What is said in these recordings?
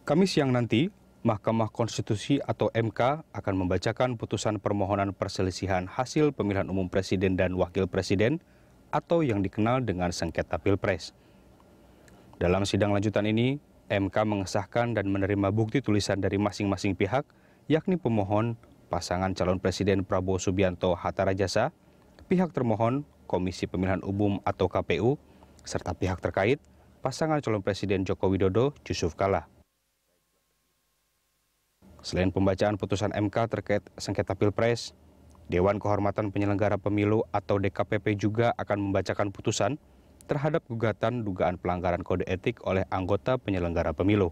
Kamis siang nanti, Mahkamah Konstitusi atau MK akan membacakan putusan permohonan perselisihan hasil pemilihan umum presiden dan wakil presiden atau yang dikenal dengan sengketa Pilpres. Dalam sidang lanjutan ini, MK mengesahkan dan menerima bukti tulisan dari masing-masing pihak, yakni pemohon, pasangan calon presiden Prabowo Subianto Hatta Rajasa, pihak termohon, Komisi Pemilihan Umum atau KPU, serta pihak terkait, pasangan calon presiden Joko Widodo Yusuf Kala. Selain pembacaan putusan MK terkait sengketa Pilpres, Dewan Kehormatan Penyelenggara Pemilu atau DKPP juga akan membacakan putusan terhadap gugatan dugaan pelanggaran kode etik oleh anggota penyelenggara pemilu.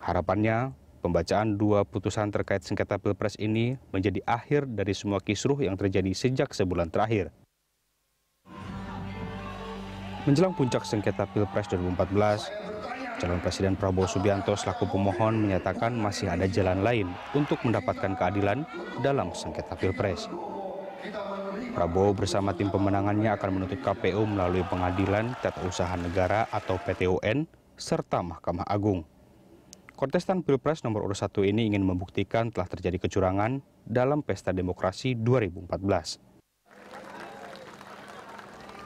Harapannya, pembacaan dua putusan terkait sengketa Pilpres ini menjadi akhir dari semua kisruh yang terjadi sejak sebulan terakhir. Menjelang puncak sengketa Pilpres 2014, calon Presiden Prabowo Subianto selaku pemohon menyatakan masih ada jalan lain untuk mendapatkan keadilan dalam sengketa Pilpres. Prabowo bersama tim pemenangannya akan menuntut KPU melalui Pengadilan Tata Usaha Negara atau PTUN serta Mahkamah Agung. Kontestan Pilpres nomor urut 1 ini ingin membuktikan telah terjadi kecurangan dalam Pesta Demokrasi 2014.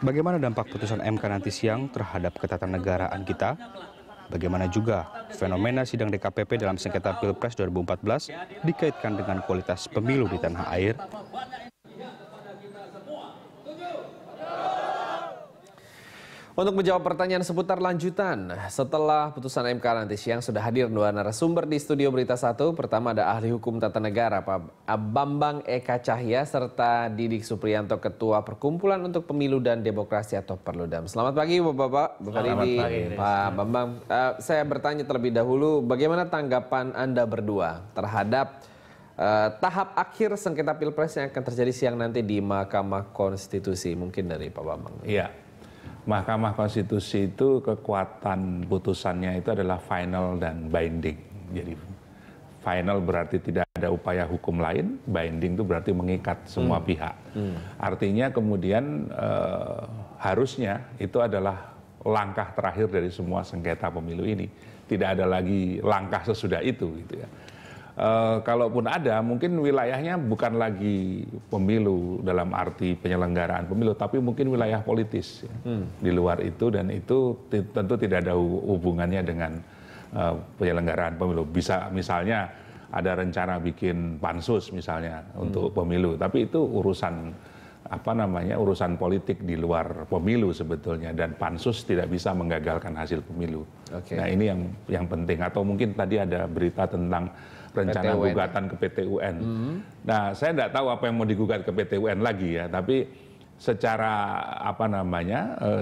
Bagaimana dampak putusan MK nanti siang terhadap ketatanegaraan kita? Bagaimana juga fenomena sidang DKPP dalam sengketa Pilpres 2014 dikaitkan dengan kualitas pemilu di tanah air? Untuk menjawab pertanyaan seputar lanjutan, setelah putusan MK nanti siang sudah hadir dua narasumber di Studio Berita 1. Pertama ada ahli hukum tata negara Pak Bambang Eka Cahya serta Didik Supriyanto, Ketua Perkumpulan untuk Pemilu dan Demokrasi atau Perludem. Selamat pagi Bapak-Bapak, Bapak Didik, Pak Bambang. Saya bertanya terlebih dahulu, bagaimana tanggapan Anda berdua terhadap tahap akhir sengketa Pilpres yang akan terjadi siang nanti di Mahkamah Konstitusi? Mungkin dari Pak Bambang. Iya. Mahkamah Konstitusi itu kekuatan putusannya itu adalah final dan binding. Jadi final berarti tidak ada upaya hukum lain, binding itu berarti mengikat semua pihak. Artinya kemudian harusnya itu adalah langkah terakhir dari semua sengketa pemilu ini. Tidak ada lagi langkah sesudah itu gitu ya. Kalaupun ada, mungkin wilayahnya bukan lagi pemilu dalam arti penyelenggaraan pemilu, tapi mungkin wilayah politis ya, di luar itu, dan itu tentu tidak ada hubungannya dengan penyelenggaraan pemilu. Bisa misalnya ada rencana bikin pansus misalnya untuk pemilu, tapi itu urusan urusan politik di luar pemilu sebetulnya, dan pansus tidak bisa menggagalkan hasil pemilu. Nah ini yang penting. Atau mungkin tadi ada berita tentang rencana gugatan ke PT-UN. Nah, saya tidak tahu apa yang mau digugat ke PT-UN lagi ya, tapi secara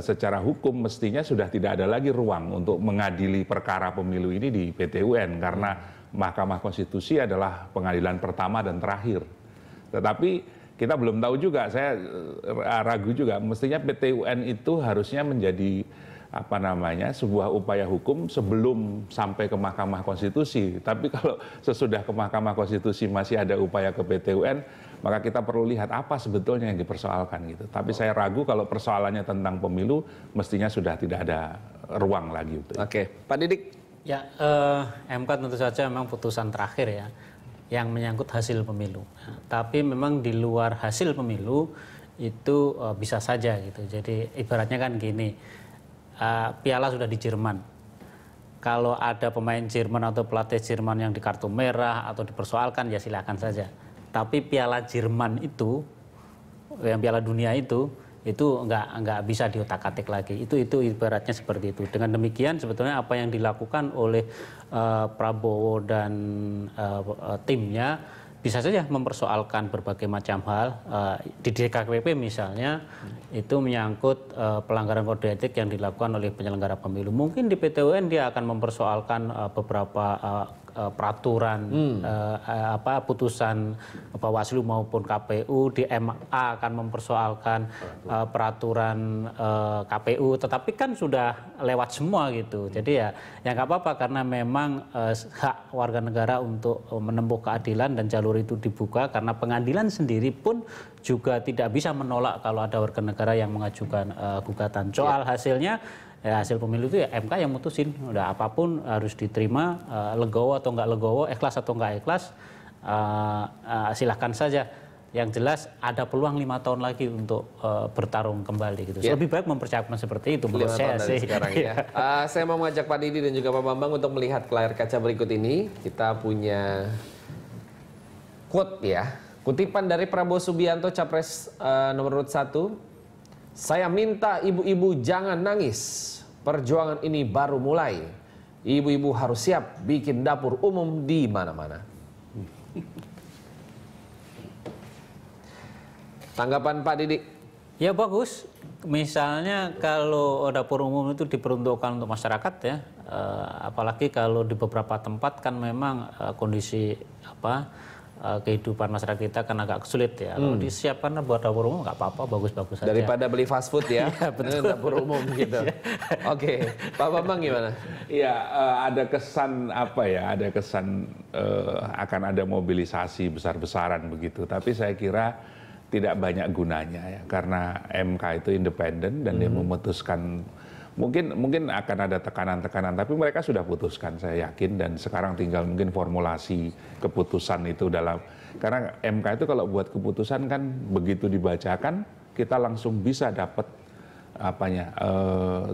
secara hukum mestinya sudah tidak ada lagi ruang untuk mengadili perkara pemilu ini di PT-UN karena Mahkamah Konstitusi adalah pengadilan pertama dan terakhir. Tetapi kita belum tahu juga, saya ragu juga, mestinya PT-UN itu harusnya menjadi sebuah upaya hukum sebelum sampai ke Mahkamah Konstitusi. Tapi kalau sesudah ke Mahkamah Konstitusi masih ada upaya ke PT-UN, maka kita perlu lihat apa sebetulnya yang dipersoalkan gitu. Tapi saya ragu kalau persoalannya tentang pemilu mestinya sudah tidak ada ruang lagi. Oke, Pak Didik. Ya, MK tentu saja memang putusan terakhir ya, yang menyangkut hasil pemilu. Tapi memang di luar hasil pemilu itu bisa saja gitu. Jadi ibaratnya kan gini. Piala sudah di Jerman. Kalau ada pemain Jerman atau pelatih Jerman yang di kartu merah atau dipersoalkan ya silakan saja. Tapi Piala Jerman itu, yang Piala Dunia itu nggak bisa diotak-atik lagi. Itu ibaratnya seperti itu. Dengan demikian sebetulnya apa yang dilakukan oleh Prabowo dan timnya bisa saja mempersoalkan berbagai macam hal. Di DKPP misalnya itu menyangkut pelanggaran kode etik yang dilakukan oleh penyelenggara pemilu. Mungkin di PT-UN dia akan mempersoalkan beberapa peraturan putusan Bawaslu maupun KPU. Di MA akan mempersoalkan peraturan KPU, tetapi kan sudah lewat semua gitu. Jadi ya nggak apa-apa karena memang hak warga negara untuk menempuh keadilan dan jalur itu dibuka, karena pengadilan sendiri pun juga tidak bisa menolak kalau ada warga negara yang mengajukan gugatan. Soal hasilnya Ya, hasil pemilu itu ya MK yang mutusin. Udah apapun harus diterima, legowo atau nggak legowo, ikhlas atau nggak ikhlas, silahkan saja. Yang jelas ada peluang 5 tahun lagi untuk bertarung kembali gitu. Lebih baik mempersiapkan seperti itu menurut saya sih. Sekarang ya. Saya mau mengajak Pak Didi dan juga Pak Bambang untuk melihat ke layar kaca berikut ini. Kita punya quote ya. Kutipan dari Prabowo Subianto, Capres nomor urut 1. Saya minta ibu-ibu jangan nangis. Perjuangan ini baru mulai. Ibu-ibu harus siap bikin dapur umum di mana-mana. Tanggapan Pak Didi? Ya bagus. Misalnya kalau dapur umum itu diperuntukkan untuk masyarakat ya, apalagi kalau di beberapa tempat kan memang kondisi kehidupan masyarakat kita kan agak sulit ya. Kalau disiapkan buat dapur umum nggak apa-apa, bagus-bagus saja. Daripada beli fast food ya, ya betul. dapur umum gitu. Oke, Pak Bambang gimana? Iya, ada kesan ada kesan akan ada mobilisasi besar-besaran begitu. Tapi saya kira tidak banyak gunanya ya, karena MK itu independen dan dia memutuskan. Mungkin akan ada tekanan-tekanan, tapi mereka sudah putuskan, saya yakin, dan sekarang tinggal mungkin formulasi keputusan itu karena MK itu kalau buat keputusan kan begitu dibacakan kita langsung bisa dapat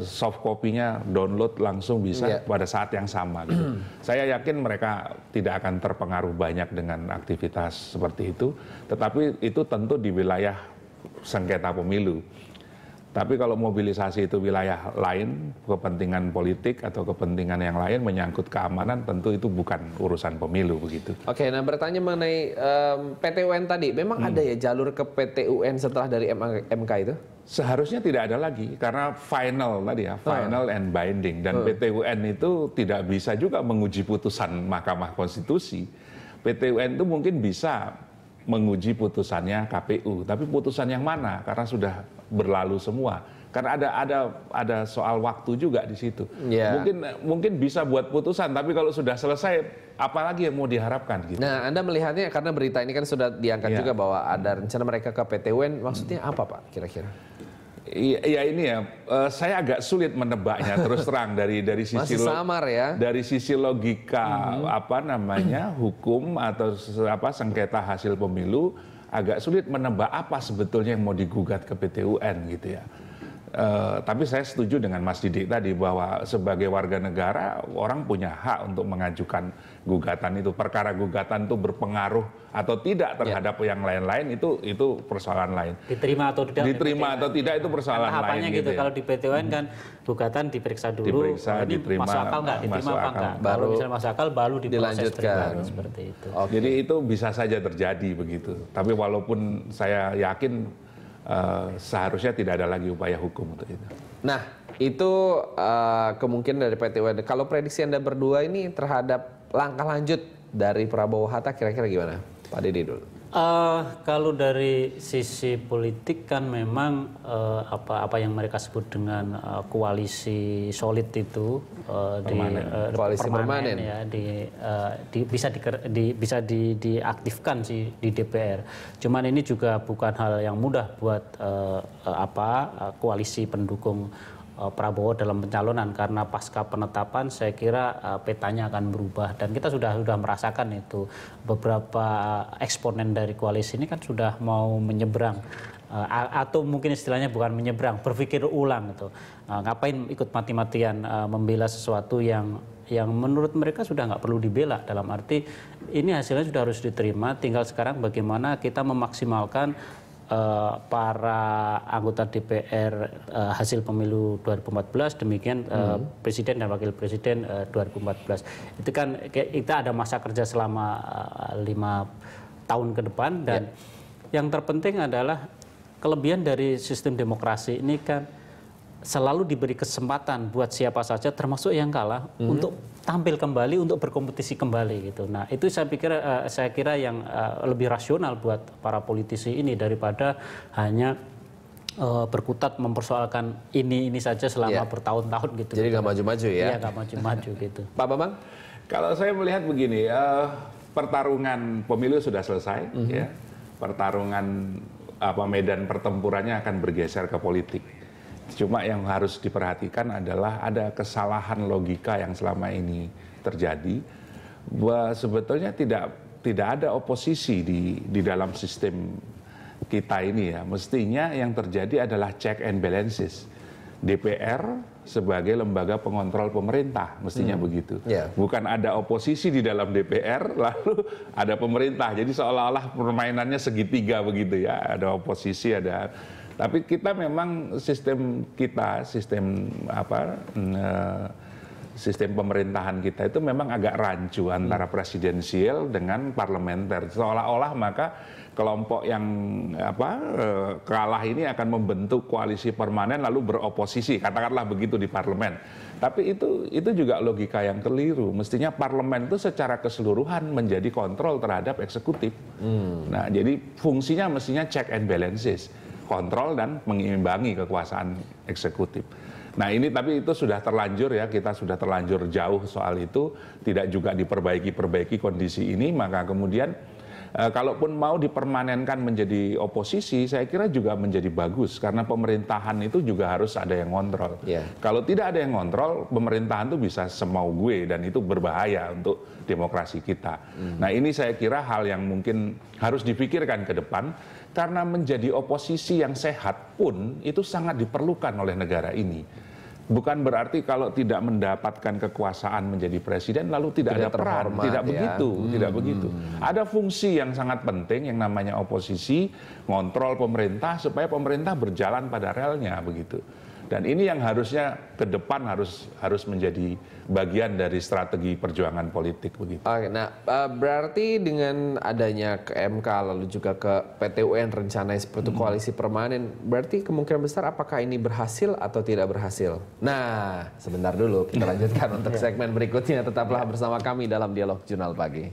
soft copy-nya download langsung bisa pada saat yang sama gitu. Saya yakin mereka tidak akan terpengaruh banyak dengan aktivitas seperti itu, tetapi itu tentu di wilayah sengketa pemilu. Tapi kalau mobilisasi itu wilayah lain, kepentingan politik atau kepentingan yang lain menyangkut keamanan, tentu itu bukan urusan pemilu begitu. Oke, nah bertanya mengenai PT UN tadi, memang ada ya jalur ke PT UN setelah dari MK itu? Seharusnya tidak ada lagi, karena final tadi ya, final and binding. Dan PT UN itu tidak bisa juga menguji putusan Mahkamah Konstitusi. PT UN itu mungkin bisa menguji putusannya KPU, tapi putusan yang mana? Karena sudah berlalu semua. Karena ada soal waktu juga di situ. Mungkin bisa buat putusan, tapi kalau sudah selesai, apalagi yang mau diharapkan gitu. Nah, Anda melihatnya karena berita ini kan sudah diangkat juga bahwa ada rencana mereka ke PT UN, maksudnya apa Pak kira-kira? Iya ini ya, saya agak sulit menebaknya terus terang dari sisi masih samar ya. Dari sisi logika hukum atau sengketa hasil pemilu, agak sulit menebak apa sebetulnya yang mau digugat ke PT UN gitu ya. Tapi saya setuju dengan Mas Didik tadi bahwa sebagai warga negara orang punya hak untuk mengajukan gugatan itu. Perkara gugatan itu berpengaruh atau tidak terhadap yang lain-lain itu persoalan lain. Diterima atau tidak? Diterima atau tidak itu persoalan lain gitu. Kalau di PT UN kan gugatan diperiksa dulu. Ini diterima, masuk akal nggak? Diterima apa enggak? Kalau misalnya masuk akal baru dilanjutkan seperti itu. Jadi itu bisa saja terjadi begitu. Tapi walaupun saya yakin seharusnya tidak ada lagi upaya hukum untuk itu. Nah, itu kemungkinan dari PT UN. Kalau prediksi Anda berdua ini terhadap langkah lanjut dari Prabowo Hatta kira-kira gimana? Pak Didi dulu. Kalau dari sisi politik kan memang apa yang mereka sebut dengan koalisi solid itu koalisi permanen ya bisa diaktifkan sih di DPR. Cuman ini juga bukan hal yang mudah buat koalisi pendukung Prabowo dalam pencalonan, karena pasca penetapan saya kira petanya akan berubah, dan kita sudah merasakan itu. Beberapa eksponen dari koalisi ini kan sudah mau menyeberang, atau mungkin istilahnya bukan menyeberang, berpikir ulang gitu. Ngapain ikut mati-matian membela sesuatu yang menurut mereka sudah nggak perlu dibela, dalam arti ini hasilnya sudah harus diterima, tinggal sekarang bagaimana kita memaksimalkan para anggota DPR hasil pemilu 2014, demikian presiden dan wakil presiden 2014. Itu kan kita ada masa kerja selama 5 tahun ke depan, dan yang terpenting adalah kelebihan dari sistem demokrasi ini kan selalu diberi kesempatan buat siapa saja termasuk yang kalah untuk tampil kembali, untuk berkompetisi kembali gitu. Nah, itu saya kira yang lebih rasional buat para politisi ini daripada hanya berkutat mempersoalkan ini saja selama bertahun-tahun gitu. Jadi nggak maju-maju ya? Iya, nggak maju-maju gitu. Pak Bambang? Kalau saya melihat begini, pertarungan pemilu sudah selesai, ya. Pertarungan medan pertempurannya akan bergeser ke politik. Cuma yang harus diperhatikan adalah ada kesalahan logika yang selama ini terjadi, bahwa sebetulnya tidak ada oposisi di dalam sistem kita ini ya. Mestinya yang terjadi adalah check and balances. DPR sebagai lembaga pengontrol pemerintah, mestinya begitu. Bukan ada oposisi di dalam DPR, lalu ada pemerintah. Jadi seolah-olah permainannya segitiga begitu ya. Ada oposisi, ada. Tapi kita memang sistem pemerintahan kita itu memang agak rancu antara presidensial dengan parlementer. Seolah-olah maka kelompok yang kalah ini akan membentuk koalisi permanen lalu beroposisi, katakanlah begitu di parlemen. Tapi itu juga logika yang keliru. Mestinya parlemen itu secara keseluruhan menjadi kontrol terhadap eksekutif. Nah, jadi fungsinya mestinya check and balances, kontrol dan mengimbangi kekuasaan eksekutif. Nah ini tapi itu sudah terlanjur ya, kita sudah terlanjur jauh soal itu, tidak juga diperbaiki kondisi ini, maka kemudian kalaupun mau dipermanenkan menjadi oposisi, saya kira juga menjadi bagus, karena pemerintahan itu juga harus ada yang ngontrol. Kalau tidak ada yang ngontrol, pemerintahan itu bisa semau gue, dan itu berbahaya untuk demokrasi kita. Nah ini saya kira hal yang mungkin harus dipikirkan ke depan, karena menjadi oposisi yang sehat pun itu sangat diperlukan oleh negara ini. Bukan berarti kalau tidak mendapatkan kekuasaan menjadi presiden lalu tidak ada peran, tidak begitu, tidak begitu. Ada fungsi yang sangat penting yang namanya oposisi, ngontrol pemerintah supaya pemerintah berjalan pada relnya begitu. Dan ini yang harusnya ke depan harus menjadi bagian dari strategi perjuangan politik begitu. Oke, nah berarti dengan adanya ke MK lalu juga ke PT UN rencananya seperti koalisi permanen, berarti kemungkinan besar apakah ini berhasil atau tidak berhasil? Nah, sebentar dulu kita lanjutkan untuk segmen berikutnya. Tetaplah bersama kami dalam Dialog Jurnal Pagi.